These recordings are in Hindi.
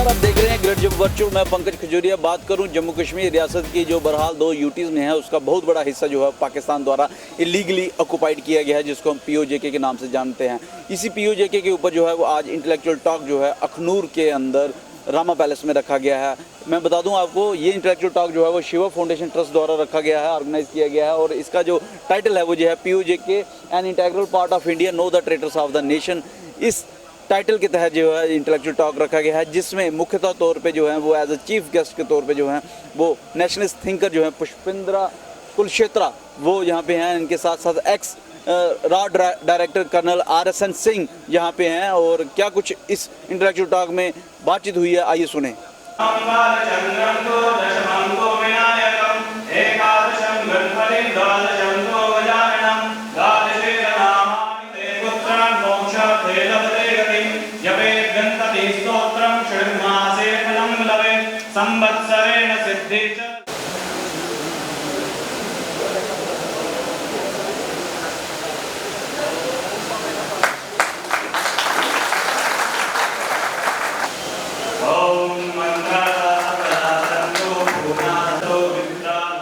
नमस्कार, आप देख रहे हैं ग्रेट जम्मू वर्चुअल। मैं पंकज खजूरिया बात करूं जम्मू कश्मीर रियासत की जो बहरहाल 2 यूटीज़ में है, उसका बहुत बड़ा हिस्सा जो है पाकिस्तान द्वारा इलीगली ऑक्युपाइड किया गया है, जिसको हम पीओजेके के नाम से जानते हैं। इसी पीओजेके के ऊपर जो है वो आज इंटेलेक्चुअल टॉक जो है अखनूर के अंदर रामा पैलेस में रखा गया है। मैं बता दूं आपको, ये इंटेलेक्चुअल टॉक जो है वो शिवा फाउंडेशन ट्रस्ट द्वारा रखा गया है, ऑर्गेनाइज किया गया है, और इसका जो टाइटल है वो जो है PoJK an integral part of India, know the traitors of the nation. इस टाइटल के तहत जो है इंटेलेक्चुअल टॉक रखा गया है, जिसमें मुख्यतः तौर पे जो है वो एज अ चीफ गेस्ट के तौर पे जो है वो नेशनलिस्ट थिंकर जो है पुष्पिंद्रा कुलक्षेत्रा वो यहाँ पे हैं। इनके साथ साथ एक्स रॉ डायरेक्टर कर्नल RSN सिंह यहाँ पे हैं, और क्या कुछ इस इंटेलेक्चुअल टॉक में बातचीत हुई है, आइए सुने। संवत्सरेण सिद्धे च ओम मंगलाचरणो भुवनातो विद्राम।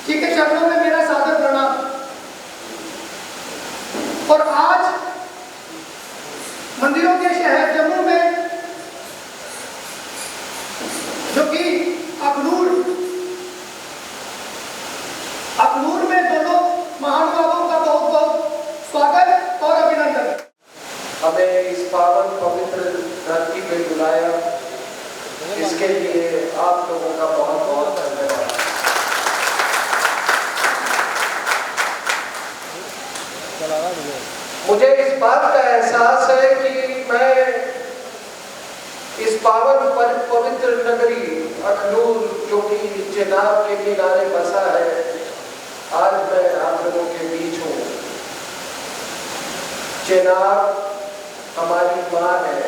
ठीक है, चरणों में मेरा सादर प्रणाम। और आज मंदिरों के शहर जम्मू में, जो कि अखनूर में दोनों महानुभावों का बहुत बहुत स्वागत और अभिनंदन। हमें इस पावन पवित्र धरती पे बुलाया, इसके लिए आप लोगों का बहुत बहुत धन्यवाद। मुझे इस बात का एहसास है कि मैं इस पावन पवित्र नगरी अखनूर, जो कि चेनाब के किनारे बसा है, आज मैं आप लोगों के बीच हूँ। चेनाब हमारी माँ है,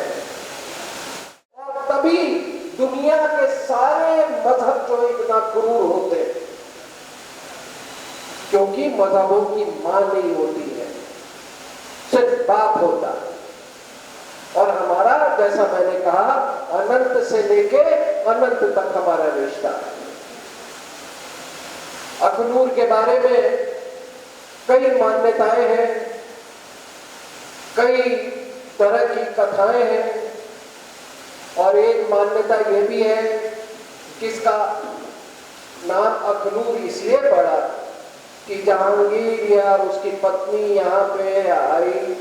और तभी दुनिया के सारे मजहब जो इतना क्रूर होते हैं, क्योंकि मजहबों की माँ नहीं होती है, सिर्फ बाप होता है। और हमारा, जैसा मैंने कहा, अनंत से लेके अनंत तक हमारा रिश्ता है। अखनूर के बारे में कई मान्यताएं हैं, कई तरह की कथाएं हैं, और एक मान्यता यह भी है कि इसका नाम अखनूर इसलिए पड़ा कि जहांगीर या उसकी पत्नी यहाँ पे आई।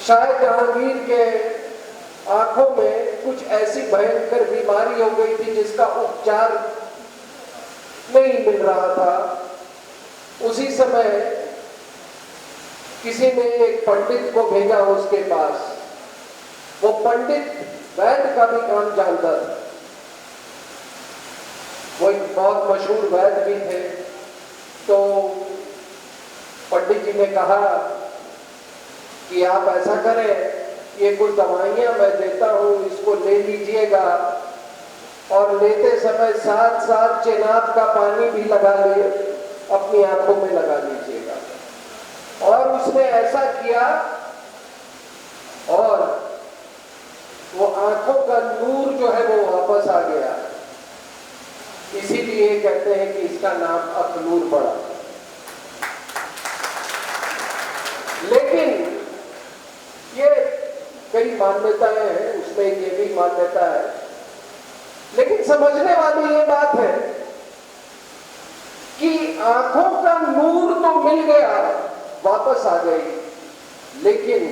शायद जहांगीर के आंखों में कुछ ऐसी भयंकर बीमारी हो गई थी जिसका उपचार नहीं मिल रहा था। उसी समय किसी ने एक पंडित को भेजा उसके पास। वो पंडित वैद्य का भी काम जानता था, वो एक बहुत मशहूर वैद्य भी थे। तो पंडित जी ने कहा कि आप ऐसा करें, ये कुछ दवाइयां मैं देता हूं, इसको ले लीजिएगा, और लेते समय साथ साथ चेनाब का पानी भी लगा ले, अपनी आंखों में लगा लीजिएगा। और उसने ऐसा किया, और वो आंखों का नूर जो है वो वापस आ गया। इसीलिए कहते हैं कि इसका नाम अखनूर पड़ा। लेकिन ये कई मान्यताएं हैं, उसमें ये भी मान्यता है, लेकिन समझने वाली ये बात है कि आंखों का नूर तो मिल गया, वापस आ गई, लेकिन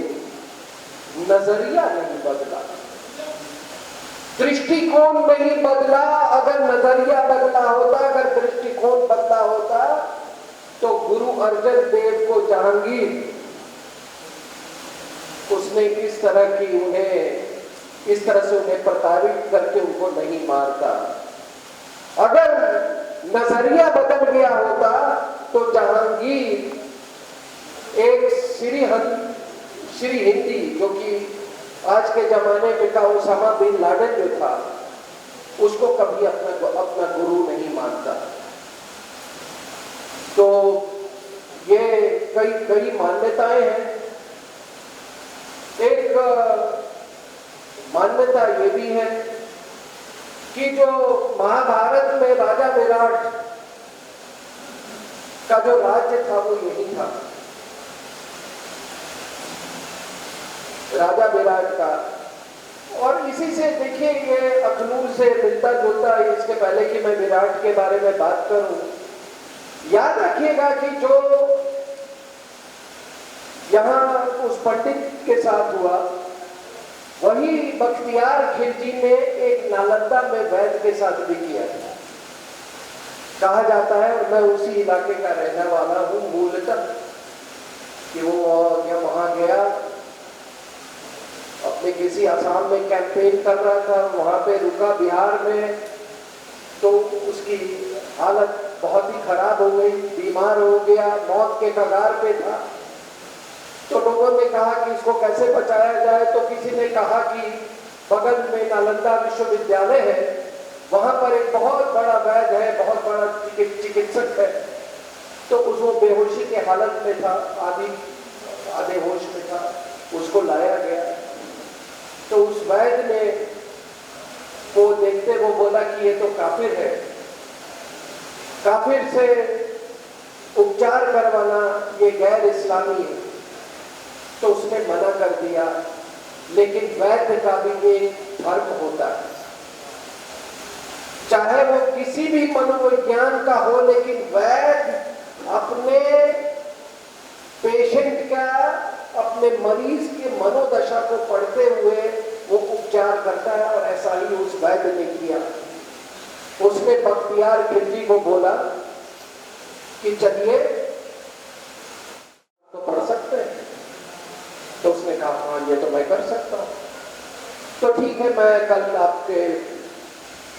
नजरिया नहीं बदला, दृष्टिकोण नहीं बदला। अगर नजरिया बदला होता, अगर दृष्टिकोण बदला होता, तो गुरु अर्जन देव को जहांगीर उसने इस तरह की इस तरह से उन्हें प्रताड़ित करके उनको नहीं मारता। अगर नजरिया बदल गया होता तो जहांगीर एक श्री हिंदी, जो कि आज के जमाने में का उसामा बिन लादेन जो था, उसको कभी अपना गुरु नहीं मानता। तो ये कई मान्यताएं हैं। एक मान्यता ये भी है कि जो महाभारत में राजा विराट का जो राज्य था वो यही था, राजा विराट का। और इसी से देखिए ये अखनूर से मिलता जुलता है। इसके पहले कि मैं विराट के बारे में बात करूं, याद रखिएगा कि जो यहां उस पंडित के साथ हुआ, वही बख्तियार खिलजी ने एक नालंदा में वैद्य के साथ भी किया था। कहा जाता है, और मैं उसी इलाके का रहने वाला हूं मूलतः, कि वो वहां गया, अपने किसी आसाम में कैंपेन कर रहा था, वहां पे रुका बिहार में, तो उसकी हालत बहुत ही खराब हो गई, बीमार हो गया, मौत के कगार पे था। तो लोगों ने कहा कि इसको कैसे बचाया जाए। तो किसी ने कहा कि बगल में नालंदा विश्वविद्यालय है, वहां पर एक बहुत बड़ा वैद्य है, बहुत बड़ा चिकित्सक है। तो वो बेहोशी के हालत में था, आधे होश में था, उसको लाया गया। तो उस वैद्य ने वो देखते वो बोला कि ये तो काफिर है, काफिर से उपचार करवाना ये गैर इस्लामी है। तो उसने मना कर दिया। लेकिन वैद्य का भी एक फर्क होता है, चाहे वो किसी भी मनोविज्ञान का हो, लेकिन वैद्य अपने पेशेंट का, अपने मरीज के मनोदशा को पढ़ते हुए वो उपचार करता है। और ऐसा ही उस वैद्य ने किया। उसने बख्तियार खिलजी को बोला कि चलिए तो पढ़ सकते हैं। तो उसने कहा हाँ ये तो मैं कर सकता हूं। तो ठीक है, मैं कल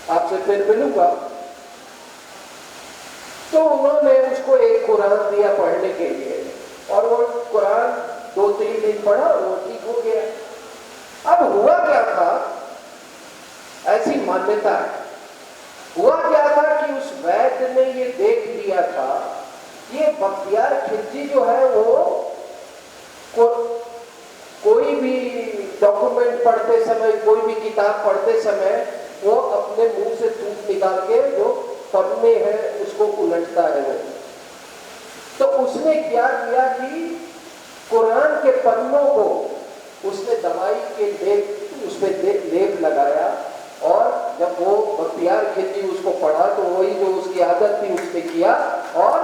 आपसे फिर मिलूंगा। तो उन्होंने उसको एक कुरान दिया पढ़ने के लिए, और वो कुरान 2-3 दिन पढ़ा, वो ठीक हो गया। अब हुआ क्या था, ऐसी मान्यता है, हुआ क्या था कि उस वैद्य ने ये देख लिया था, ये बख्तियार खिलजी जो है वो कोई भी डॉक्यूमेंट पढ़ते समय, कोई भी किताब पढ़ते समय, वो अपने मुंह से थूक निकाल के जो पन्ने हैं उसको उलटता है वो। तो उसने क्या किया कि कुरान के पन्नों को उसने दवाई के उसमें लेप लगाया। और जब वो बख्तियार खिलजी उसको पढ़ा तो वही जो उसकी आदत थी उसने किया, और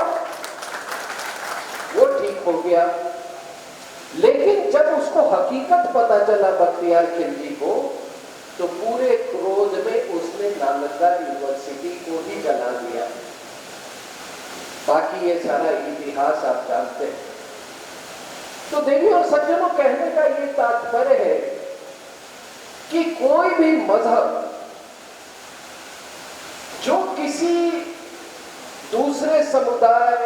वो ठीक हो गया। लेकिन जब उसको हकीकत पता चला बख्तियार खिलजी को, तो पूरे क्रोध में उसने नालंदा यूनिवर्सिटी को ही जला दिया। बाकी ये सारा इतिहास आप जानते हैं। तो देवी और सज्जनों, कहने का ये तात्पर्य है कि कोई भी मजहब जो किसी दूसरे समुदाय,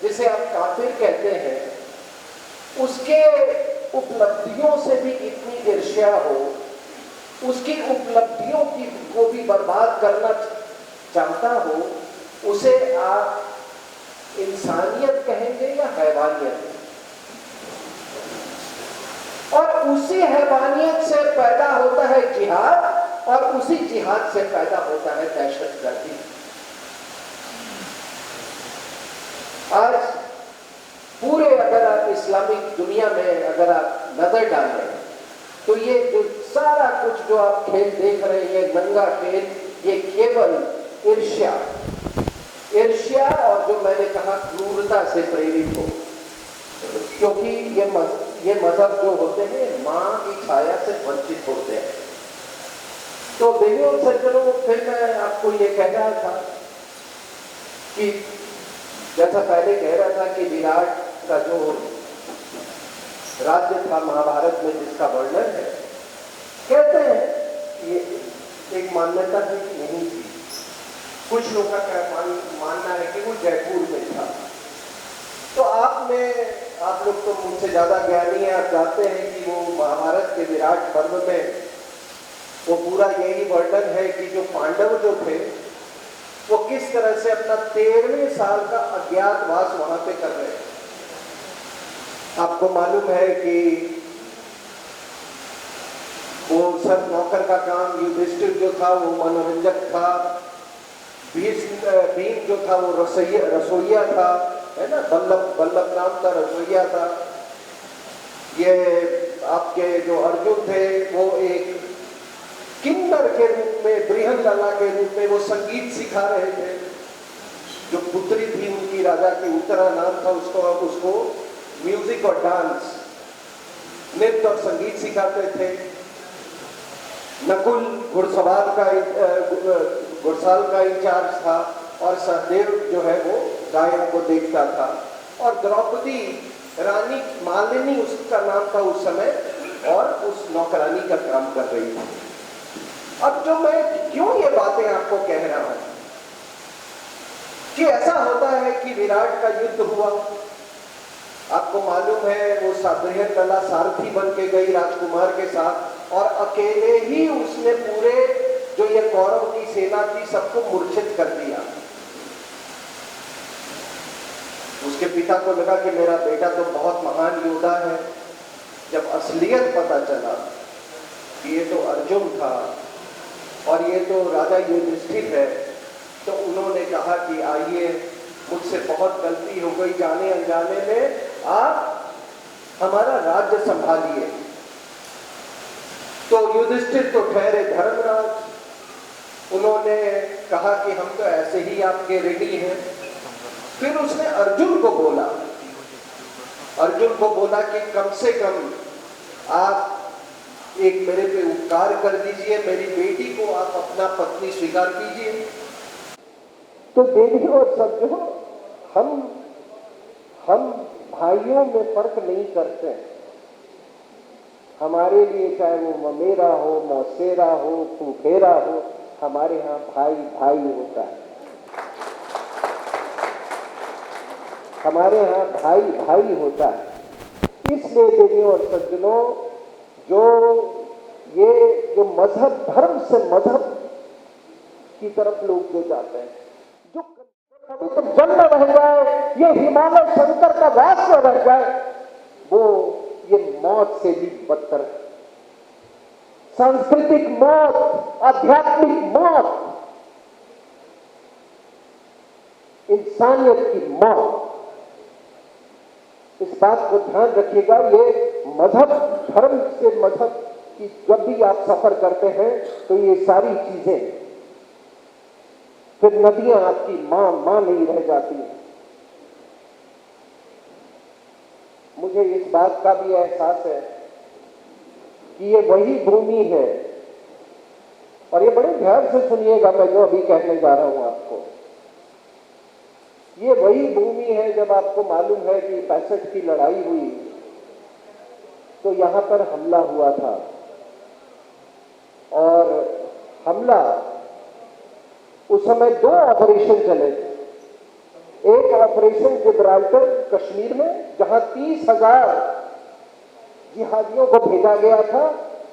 जिसे आप काफिर कहते हैं, उसके उपलब्धियों से भी इतनी ईर्ष्या हो, उसकी उपलब्धियों को भी बर्बाद करना चाहता हो, उसे आप इंसानियत कहेंगे या हैवानियत? और उसी हैवानियत से पैदा होता है जिहाद, और उसी जिहाद से पैदा होता है दहशतगर्दी। आज पूरे अगर आप इस्लामिक दुनिया में अगर आप नजर डालें, तो ये जो सारा कुछ जो आप खेल देख रहे हैं, नंगा खेल, ये केवल ईर्ष्या और जो मैंने कहा क्रूरता से प्रेरित हो। क्योंकि ये मजहब जो होते हैं मां की छाया से वंचित होते हैं। तो देवी और सज्जनों, फिर मैं आपको ये कह रहा था कि जैसा पहले कह रहा था कि विराट का जो राज्य था महाभारत में जिसका वर्णन है, कहते हैं ये एक मान्यता है कि नहीं थी। कुछ लोगों का मानना है कि वो जयपुर में था। तो आप लोग तो मुझसे ज्यादा ज्ञानी हैं, आप जानते हैं कि वो महाभारत के विराट पर्व में वो पूरा यही वर्णन है कि जो पांडव जो थे वो किस तरह से अपना 13वें साल का अज्ञातवास वहां पे कर रहे हैं। आपको मालूम है कि वो सब नौकर का काम, युधिष्ठिर जो था वो मनोरंजक था, भीम जो था वो रसोइया था, है ना, बल्लभ नाम का रसोइया था। ये आपके जो अर्जुन थे वो एक किन्नर के रूप में, बृहन्नला के रूप में वो संगीत सिखा रहे थे। जो पुत्री थी उनकी राजा की, उत्तरा नाम था उसको म्यूजिक और डांस, नृत्य और संगीत सिखाते थे। नकुल घुड़साल का इंचार्ज था और सहदेव जो है वो गायन को देखता था। और द्रौपदी रानी मालिनी उसका नाम था उस समय, और उस नौकरानी का काम कर रही थी। अब जो मैं क्यों ये बातें आपको कह रहा हूं कि ऐसा होता है कि विराट का युद्ध हुआ, आपको मालूम है वो बृहन्नला सारथी बन के गई राजकुमार के साथ, और अकेले ही उसने पूरे जो ये कौरव की सेना थी सबको मूर्छित कर दिया। उसके पिता को लगा कि मेरा बेटा तो बहुत महान योद्धा है। जब असलियत पता चला कि ये तो अर्जुन था और ये तो राजा युधिष्ठिर है, तो उन्होंने कहा कि आइए, मुझसे बहुत गलती हो गई, जाने अनजाने में आप हमारा राज्य संभालिए। तो युधिष्ठिर तो ठहरे धर्मराज, उन्होंने कहा कि हम तो ऐसे ही आपके ऋणी हैं। फिर उसने अर्जुन को बोला कि कम से कम आप एक मेरे पे उपकार कर दीजिए, मेरी बेटी को आप अपना पत्नी स्वीकार कीजिए। तो देवी और सज्जनों, हम भाइयों में फर्क नहीं करते। हमारे लिए चाहे वो ममेरा हो, मौसेरा हो, फूफेरा हो, हमारे यहाँ भाई भाई होता है। हमारे यहाँ भाई भाई होता है। इसलिए देवियों और सज्जनों, जो मजहब, धर्म से मजहब की तरफ लोग जो जाते हैं, जो तो जन्म रह जाए, ये हिमालय शंकर का वास न रह जाए, वो ये मौत से भी बदतर है। सांस्कृतिक मौत, आध्यात्मिक मौत, इंसानियत की मौत। इस बात को ध्यान रखिएगा। ये मजहब, धर्म से मजहब की जब भी आप सफर करते हैं तो ये सारी चीजें, फिर नदियां आपकी मां नहीं रह जाती। मुझे इस बात का भी एहसास है कि ये वही भूमि है, और ये बड़े ध्यान से सुनिएगा मैं जो अभी कहने जा रहा हूं आपको। ये वही भूमि है, जब आपको मालूम है कि 65 की लड़ाई हुई तो यहां पर हमला हुआ था, और हमला उस समय 2 ऑपरेशन चले थे। एक ऑपरेशन जिब्राल्टर कश्मीर में, जहां 30,000 जिहादियों को भेजा गया था,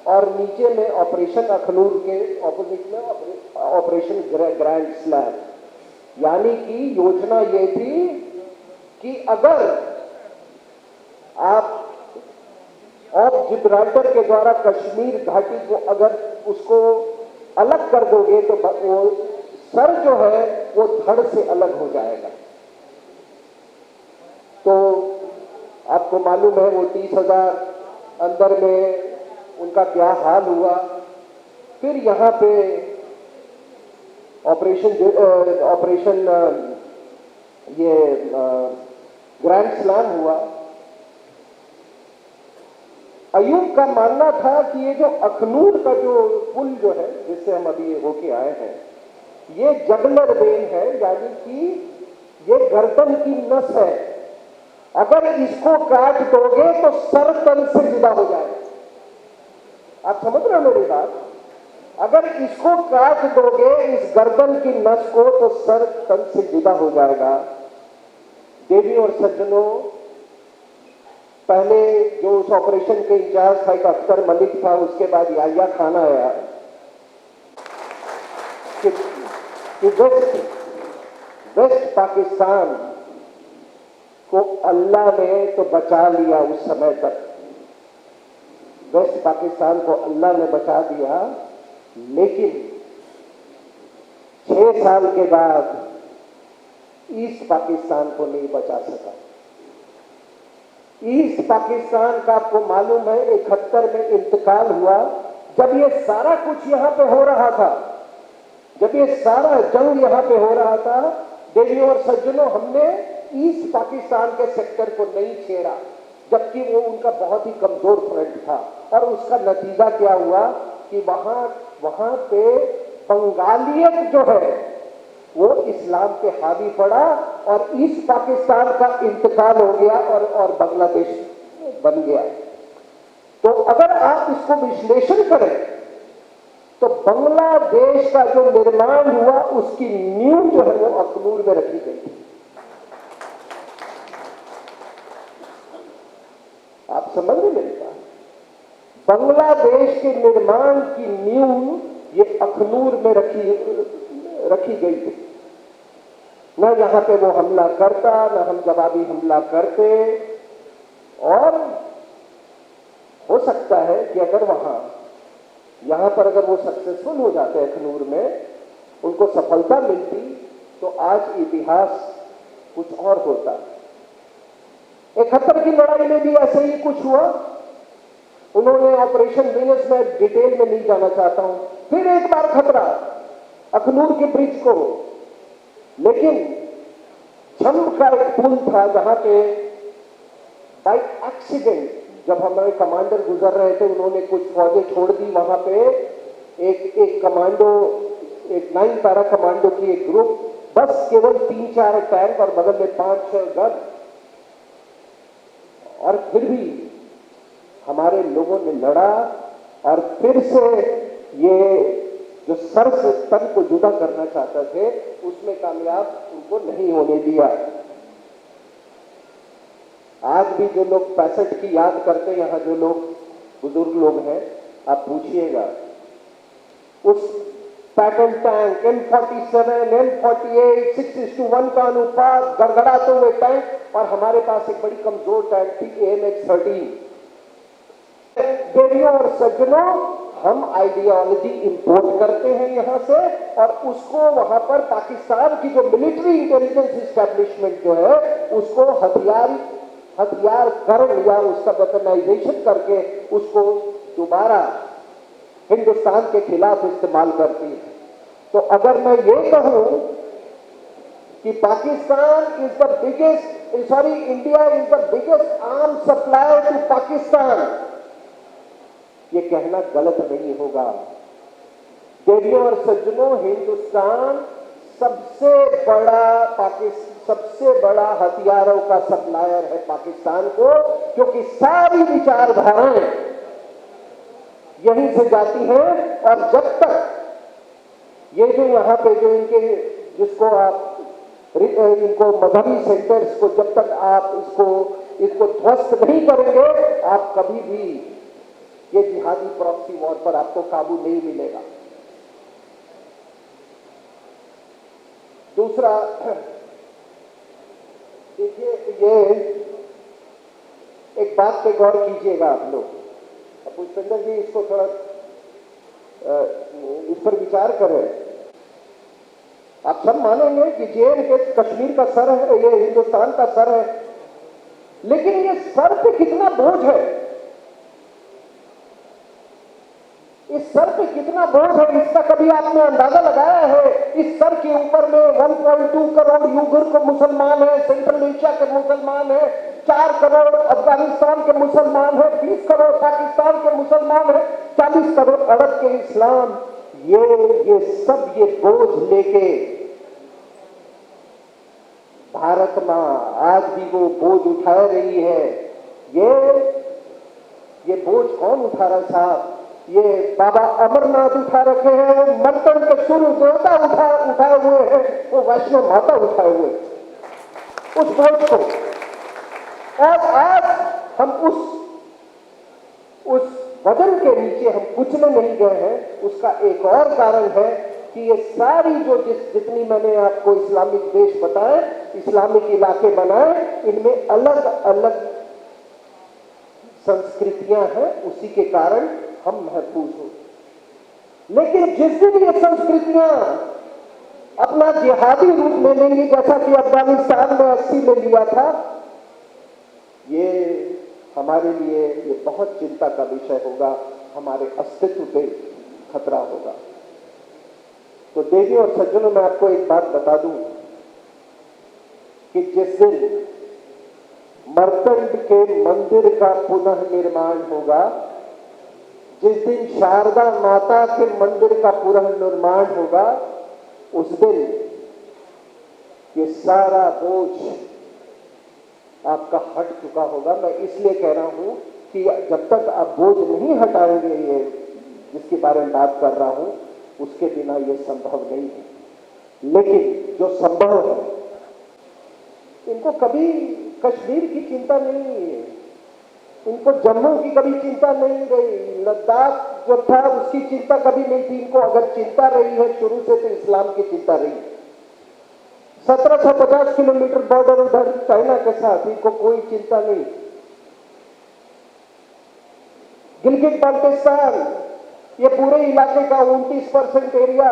और नीचे में ऑपरेशन अखनूर के ऑपोजिट में ऑपरेशन ग्रैंड स्लैम। यानी कि योजना ये थी कि अगर आप जिब्राल्टर के द्वारा कश्मीर घाटी को अगर उसको अलग कर दोगे तो वो सर जो है वो धड़ से अलग हो जाएगा। तो आपको मालूम है वो 30,000 अंदर में उनका क्या हाल हुआ। फिर यहाँ पे ऑपरेशन ये ग्रैंड स्लैम हुआ। अयूब का मानना था कि ये जो अखनूर का जो पुल जो है जिससे हम अभी होके आए हैं, ये जगलर वेन है, यानी कि ये गर्दन की नस है। अगर इसको काट दोगे तो सर तन से जुदा हो जाए। आप समझ रहे हो मेरी बात? अगर इसको काट दोगे इस गर्दन की नस को तो सर तन से जुदा हो जाएगा। देवी और सज्जनों, पहले जो उस ऑपरेशन के इंचार्ज था एक अख्तर मलिक था, उसके बाद याहिया खान आया कि वेस्ट पाकिस्तान को अल्लाह ने तो बचा लिया। उस समय तक वेस्ट पाकिस्तान को अल्लाह ने बचा दिया, लेकिन 6 साल के बाद ईस्ट पाकिस्तान को नहीं बचा सका। ईस्ट पाकिस्तान का आपको मालूम है 71 में इंतकाल हुआ। जब ये सारा कुछ यहां पे हो रहा था, जब ये सारा जंग यहां पे हो रहा था, देवियों और सज्जनों, हमने ईस्ट पाकिस्तान के सेक्टर को नहीं छेड़ा, जबकि वो उनका बहुत ही कमजोर फ्रंट था। और उसका नतीजा क्या हुआ कि वहां पे बंगालियत जो है वो इस्लाम पे हावी पड़ा और ईस्ट पाकिस्तान का इंतकाल हो गया और बांग्लादेश बन गया। तो अगर आप इसको विश्लेषण करें तो बांग्लादेश का जो निर्माण हुआ उसकी नींव जो है वो अखनूर में रखी गई थी। आप समझ में मेरी बात? बांग्लादेश के निर्माण की नींव ये अखनूर में रखी गई थी। न यहां पे वो हमला करता, न हम जवाबी हमला करते। और हो सकता है कि अगर यहां पर अगर वो सक्सेसफुल हो जाते अखनूर में, उनको सफलता मिलती, तो आज इतिहास कुछ और होता। 71 की लड़ाई में भी ऐसे ही कुछ हुआ। उन्होंने ऑपरेशन वीनस में डिटेल में नहीं जाना चाहता हूं, फिर एक बार खतरा अखनूर के ब्रिज को। लेकिन छम का एक पुल था जहां पे बाई एक्सीडेंट जब हमारे कमांडर गुजर रहे थे, उन्होंने कुछ फौजें छोड़ दी वहां पे। एक कमांडो, एक 9 पैरा कमांडो की एक ग्रुप, बस केवल 3-4 टैंक और बगल में 5-6 गन। और फिर भी हमारे लोगों ने लड़ा और फिर से ये जो सर से तन को जुदा करना चाहते थे उसमें कामयाब उनको नहीं होने दिया। आज भी जो लोग 65 की याद करते हैं, यहाँ जो लोग बुजुर्ग लोग हैं, आप पूछिएगा उस पैटर्न टैंक M47, M48, 6:1 का अनुपात, गड़गड़ाते हुए टैंक, और हमारे पास एक बड़ी कमजोर टैंक थी AMX-13। देवियों और सज्जनों, हम आइडियोलॉजी इंपोर्ट करते हैं यहां से और उसको वहां पर पाकिस्तान की जो मिलिट्री इंटेलिजेंस इस्टेब्लिशमेंट जो है उसको हथियार करण या उसका वेपनाइजेशन करके उसको दोबारा हिंदुस्तान के खिलाफ इस्तेमाल करती है। तो अगर मैं ये कहूं कि Pakistan is the biggest, India is the biggest arm supplier to Pakistan, ये कहना गलत नहीं होगा। देवियों और सज्जनों, हिंदुस्तान सबसे बड़ा हथियारों का सप्लायर है पाकिस्तान को, क्योंकि सारी विचारधाराएं यहीं से जाती हैं। और जब तक ये जो यहाँ पे जो इनके जिसको आप इनको मजहबी सेंटर्स को जब तक आप इसको ध्वस्त नहीं करेंगे, आप कभी भी ये जिहादी प्रॉक्सी वॉर पर आपको काबू नहीं मिलेगा। दूसरा, देखिए, ये एक बात पे गौर कीजिएगा आप लोग। पुष्पेंद्र जी इसको थोड़ा इस पर विचार करें। आप सब मानेंगे कि JNK कश्मीर का सर है, ये हिंदुस्तान का सर है, लेकिन ये सर पे कितना बोझ है, इस सर पे कितना बोझ है, इसका कभी आपने अंदाजा लगाया है? इस सर के ऊपर में 1.2 करोड़ यूगर को मुसलमान है, सेंट्रल एशिया के मुसलमान है, 4 करोड़ अफगानिस्तान के मुसलमान है, 20 करोड़ पाकिस्तान के मुसलमान है, 40 करोड़ अरब के इस्लाम। ये सब ये बोझ लेके भारत मां आज भी वो बोझ उठा रही है। ये बोझ कौन उठा रहा साहब? ये बाबा अमरनाथ उठा रखे हैं, वो मंथन के सूर्य देवता उठाए हुए हैं, वो वैष्णव माता उठाए हुए हैं उस बोझ को। और आज हम उस वजन के नीचे हम कुचले नहीं गए हैं। उसका एक और कारण है कि ये सारी जो जितनी मैंने आपको इस्लामिक देश बताए, इस्लामिक इलाके बनाए, इनमें अलग अलग संस्कृतियां हैं, उसी के कारण हम महफूज हो। लेकिन जिस दिन ये संस्कृतियां अपना जिहादी रूप ले लेंगी, जैसा कि अफगानिस्तान में 80 में लिया था, ये हमारे लिए ये बहुत चिंता का विषय होगा, हमारे अस्तित्व पे खतरा होगा। तो देवी और सज्जनों, मैं आपको एक बात बता दूं कि जिस दिन मर्कंड के मंदिर का पुनः निर्माण होगा, जिस दिन शारदा माता के मंदिर का पुनः निर्माण होगा, उस दिन ये सारा बोझ आपका हट चुका होगा। मैं इसलिए कह रहा हूं कि जब तक आप बोझ नहीं हटाएंगे, ये जिसके बारे में बात कर रहा हूं, उसके बिना ये संभव नहीं है। लेकिन जो संभव है, इनको कभी कश्मीर की चिंता नहीं है, इनको जम्मू की कभी चिंता नहीं रही, लद्दाख जो था उसकी चिंता कभी नहीं थी। इनको अगर चिंता रही है शुरू से, तो इस्लाम की चिंता रही है। 1750 किलोमीटर बॉर्डर उधर चाइना के साथ, इनको कोई चिंता नहीं। गिलगित बाल्टिस्तान, ये पूरे इलाके का 29% area,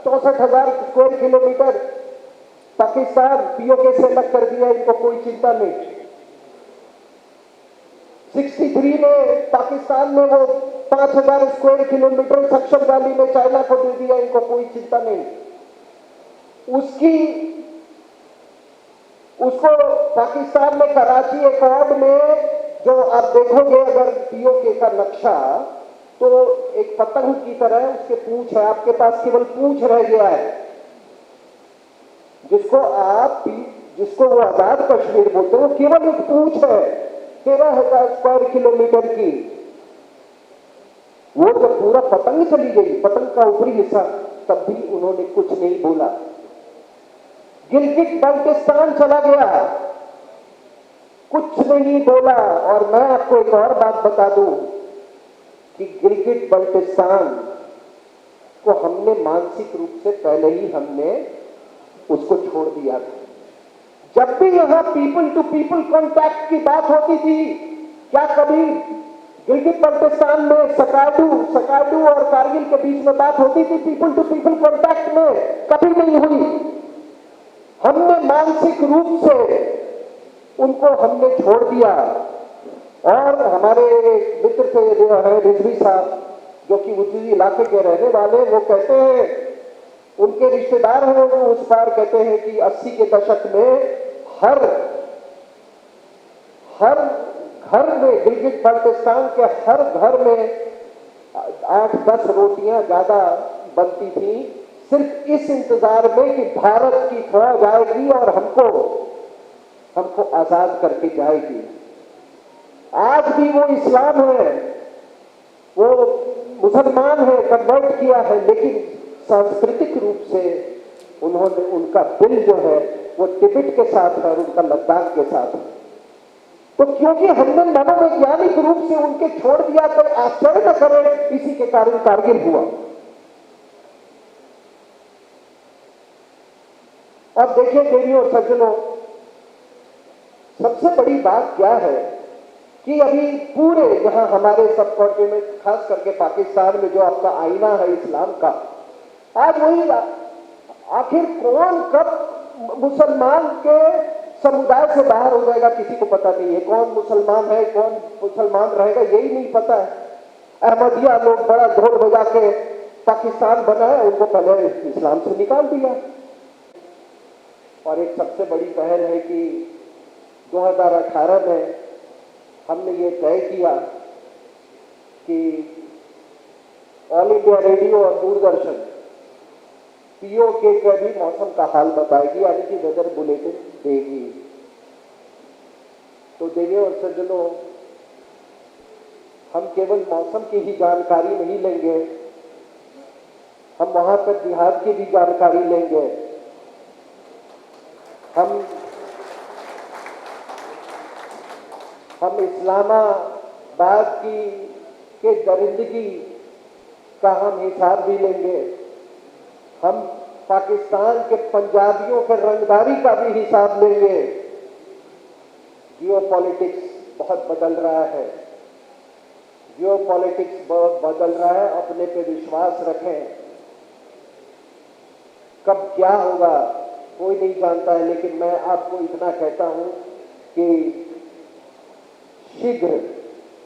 64,000 square kilometre Pakistan PoK से अलग कर दिया, इनको कोई चिंता नहीं। 63 में पाकिस्तान में वो 5,000 स्क्वायर किलोमीटर सक्शन वैली में चाइना को दे दिया, इनको कोई चिंता नहीं। उसको पाकिस्तान में कराची एकॉर्ड में जो आप देखोगे अगर पीओके का नक्शा, तो एक पतंग की तरह उसके पूंछ है, आपके पास केवल पूंछ रह गया है, जिसको वो आजाद कश्मीर बोलते हैं, वो केवल एक पूंछ है 13,000 स्क्वायर किलोमीटर की। वो जब पूरा पतंग चली गई, पतंग का ऊपरी हिस्सा, तब भी उन्होंने कुछ नहीं बोला। गिलगित बाल्टिस्तान चला गया, कुछ नहीं बोला। और मैं आपको एक और बात बता दूं कि गिलगित बाल्टिस्तान को हमने मानसिक रूप से पहले ही हमने उसको छोड़ दिया था। जब भी यहां पीपल टू पीपल कांटेक्ट की बात होती थी, क्या कभी गिलगित बाल्टिस्तान में सकाडू और कारगिल के बीच में बात होती थी? पीपल टू पीपल कांटेक्ट में कभी नहीं हुई। हमने मानसिक रूप से उनको हमने छोड़ दिया। और हमारे मित्र थे जो है रिजवी साहब, जो कि उसी इलाके के रहने वाले, वो कहते हैं, उनके रिश्तेदार हैं वो उस पार, कहते हैं कि 80 के दशक में हर घर में, गिलगित बाल्टिस्तान के हर घर में 8-10 रोटियां ज्यादा बनती थी, सिर्फ इस इंतजार में कि भारत की फौज आएगी और हमको आजाद करके जाएगी। आज भी वो इस्लाम है, वो मुसलमान है, कन्वर्ट किया है, लेकिन सांस्कृतिक रूप से उन्होंने, उनका दिल जो है वो तिब्बत के साथ है, उनका लद्दाख के साथ है। तो क्योंकि हमने मनोवैज्ञानिक रूप से उनके छोड़ दिया, तो आश्चर्य न करें इसी के कारण कारगिल हुआ। अब देखिए देवी और सज्जनों, सबसे बड़ी बात क्या है कि अभी पूरे यहां हमारे सब कॉन्टिनेंट, खास करके पाकिस्तान में जो आपका आईना है इस्लाम का, आज वही आखिर कौन कब मुसलमान के समुदाय से बाहर हो जाएगा किसी को पता नहीं है। कौन मुसलमान है, कौन मुसलमान रहेगा, यही नहीं पता है। अहमदिया लोग बड़ा ढोल बजा के पाकिस्तान बनाए, उनको पहले इस्लाम से निकाल दिया। और एक सबसे बड़ी पहल है कि 2018 में हमने ये तय किया कि ऑल इंडिया रेडियो और दूरदर्शन पीओके का भी मौसम का हाल बताएगी, यानी कि वेदर बुलेटिन देगी। तो देवी और सज्जनों, हम केवल मौसम की ही जानकारी नहीं लेंगे, हम वहां पर जिहाद की भी जानकारी लेंगे। हम इस्लामाबाद के दरिंदगी का हम हिसाब भी लेंगे। हम पाकिस्तान के पंजाबियों के रंगदारी का भी हिसाब लेंगे। जियोपॉलिटिक्स बहुत बदल रहा है, जियोपॉलिटिक्स बहुत बदल रहा है। अपने पे विश्वास रखें। कब क्या होगा कोई नहीं जानता है, लेकिन मैं आपको इतना कहता हूं कि शीघ्र,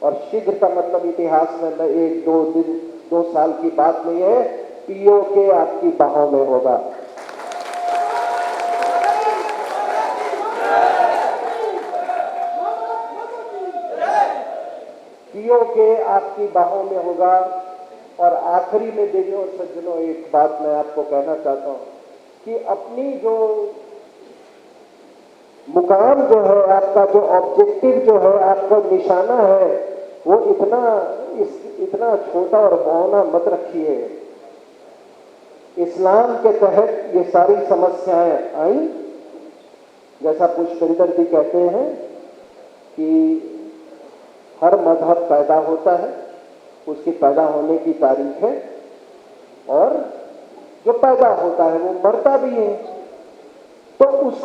और शीघ्र का मतलब इतिहास में 1-2 दिन 2 साल की बात नहीं है, पीओके आपकी बाहों में होगा। पीओके आपकी बाहों में होगा। और आखिरी में देवियों और सज्जनों, एक बात मैं आपको कहना चाहता हूं कि अपनी जो मुकाम जो है, आपका जो ऑब्जेक्टिव जो है, आपका निशाना है, वो इतना छोटा और बौना मत रखिए। इस्लाम के तहत ये सारी समस्याएं आई। जैसा पुष्करिंदर जी कहते हैं कि हर मजहब पैदा होता है, उसकी पैदा होने की तारीख है, और जो पैदा होता है वो मरता भी है। तो उस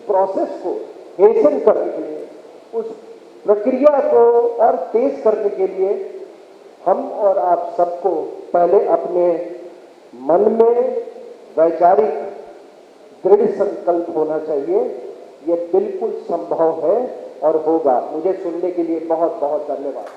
प्रोसेस को हेसन करने के लिए, उस प्रक्रिया को और तेज करने के लिए हम और आप सबको पहले अपने मन में वैचारिक दृढ़ संकल्प होना चाहिए। ये बिल्कुल संभव है और होगा। मुझे सुनने के लिए बहुत बहुत धन्यवाद।